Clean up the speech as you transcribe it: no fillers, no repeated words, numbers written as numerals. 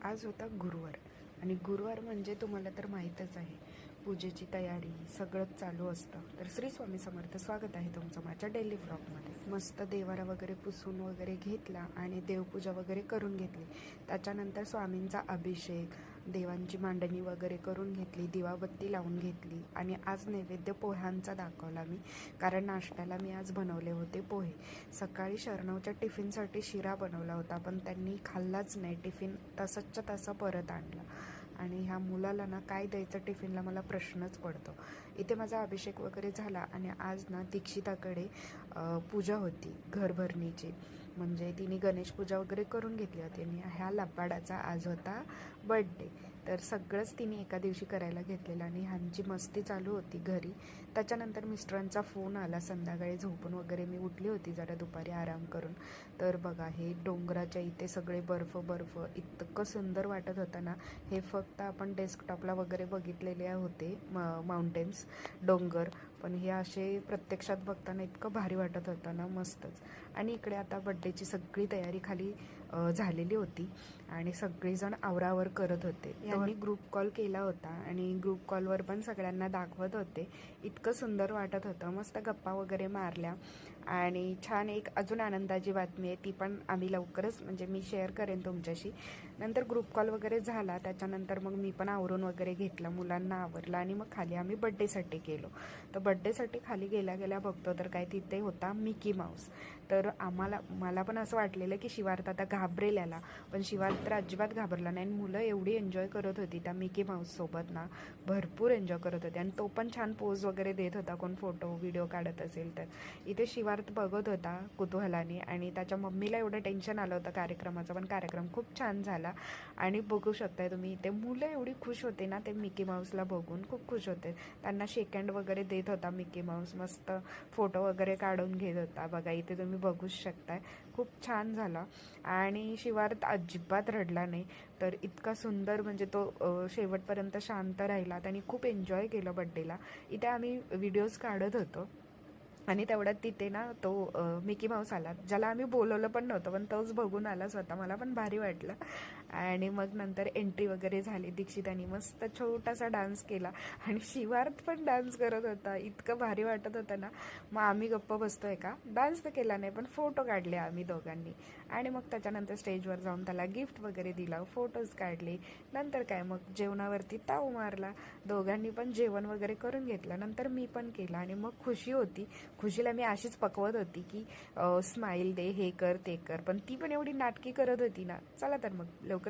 आज होता गुरुवार आणि गुरुवार म्हणजे तुम्हाला तर माहीतच आहे, पूजेची तयारी सगळंच चालू असतं. तर श्री स्वामी समर्थ, स्वागत आहे तुमचं माझ्या डेली व्लॉगमध्ये. मस्त देवारा वगैरे पुसून वगैरे घेतला आणि देवपूजा वगैरे करून घेतली. त्याच्यानंतर स्वामींचा अभिषेक, देवांची मांडणी वगैरे करून घेतली, दिवाबत्ती लावून घेतली आणि आज नैवेद्य पोह्यांचा दाखवला मी, कारण नाश्त्याला मी आज बनवले होते पोहे. सकाळी शरणवच्या टिफिनसाठी शिरा बनवला होता, पण त्यांनी खाल्लाच नाही. टिफिन तसंच्या तसं परत आणला आणि ह्या मुलाला ना काय द्यायचं टिफिनला मला प्रश्नच पडतो. इथे माझा अभिषेक वगैरे झाला आणि आज ना दीक्षिताकडे पूजा होती घरभरणीची, म्हणजे तिने गणेश पूजा वगैरे करून घेतली होती आणि ह्या लबाडाचा आज होता बर्थडे. तर सगळंच तिने एका दिवशी करायला घेतलेलं आणि ह्यांची मस्ती चालू होती घरी. त्याच्यानंतर मिस्टरांचा फोन आला. संध्याकाळी झोपून वगैरे मी उठली होती जरा दुपारी आराम करून. तर बघा, हे डोंगराच्या इथे सगळे बर्फ बर्फ इतकं सुंदर वाटत होतं ना. हे फक्त आपण डेस्कटॉपला वगैरे बघितलेले होते माउंटेन्स, डोंगर, पण हे असे प्रत्यक्षात बघताना इतकं भारी वाटत होतं ना, मस्तच. आणि इकडे आता बड्डेची सगळी तयारी खाली झालेली होती आणि सगळेजण आवरावर करत होते. यांनी ग्रुप कॉल केला होता आणि ग्रुप कॉलवर पण सगळ्यांना दाखवत होते. इतकं सुंदर वाटत होतं. मस्त गप्पा वगैरे मारल्या आणि छान एक अजून आनंदाची बातमी आहे, ती पण आम्ही लवकरच म्हणजे मी शेअर करेन तुमच्याशी. नंतर ग्रुप कॉल वगैरे झाला, त्याच्यानंतर मग मी पण आवरून वगैरे घेतलं, मुलांना आवरलं आणि मग खाली आम्ही बड्डेसाठी गेलो. तर बड्डेसाठी खाली गेल्या गेल्या बघतो तर काय तिथे होता मिकी माऊस. तर मला पण असं वाटलेलं की शिवार्थ आता घाबरेल याला, पण शिवार्थ तर अजिबात घाबरला नाही आणि मुलं एवढी एन्जॉय करत होती त्या मिकी माऊससोबत ना, भरपूर एन्जॉय करत होते आणि तो पण छान पोज वगैरे देत होता, कोण फोटो व्हिडिओ काढत असेल तर. इथे शिवार्थ बघत होता कुतूहलाने आणि त्याच्या मम्मीला एवढं टेन्शन आलं होतं कार्यक्रमाचं, पण कार्यक्रम खूप छान झाला आणि बघू शकताय तुम्ही इथे मुलं एवढी खुश होते ना ते मिकी माऊसला बघून, खूप खुश होते. त्यांना शेक हँड वगैरे देत होता मिकी माऊस, मस्त फोटो वगैरे काढून घेत होता. बघा इथे तुम्ही बघूच शकताय, खूप छान झाला आणि शिवार्थ अजिबात रडला नाही. तर इतका सुंदर म्हणजे तो शेवटपर्यंत शांत राहिला, त्यांनी खूप एन्जॉय केलं बड्डेला. इथे आम्ही व्हिडिओज काढत होतो आणि तेवढ्यात तिथे ना तो मिकी माऊस आला, ज्याला आम्ही बोलवलं पण नव्हतं, पण तोच बघून आला स्वतः. मला पण भारी वाटलं. आणि मग नंतर एंट्री वगैरे झाली. दीक्षितानी मस्त छोटासा डान्स केला आणि शिवार्थ पण डान्स करत होता. इतकं भारी वाटत होतं ना. मग आम्ही गप्प बसतोय का, डान्स तर केला नाही पण फोटो काढले आम्ही दोघांनी. आणि मग त्याच्यानंतर स्टेजवर जाऊन त्याला गिफ्ट वगैरे दिला, फोटोज काढले. नंतर काय मग जेवणावरती ताव मारला. दोघांनी पण जेवण वगैरे करून घेतलं. नंतर मी पण केलं आणि मग खुशी होती. खुशीला मी अशीच पकवत होती की स्माईल दे, हे कर ते कर, पण ती पण एवढी नाटकी करत होती ना. चला तर मग लवकर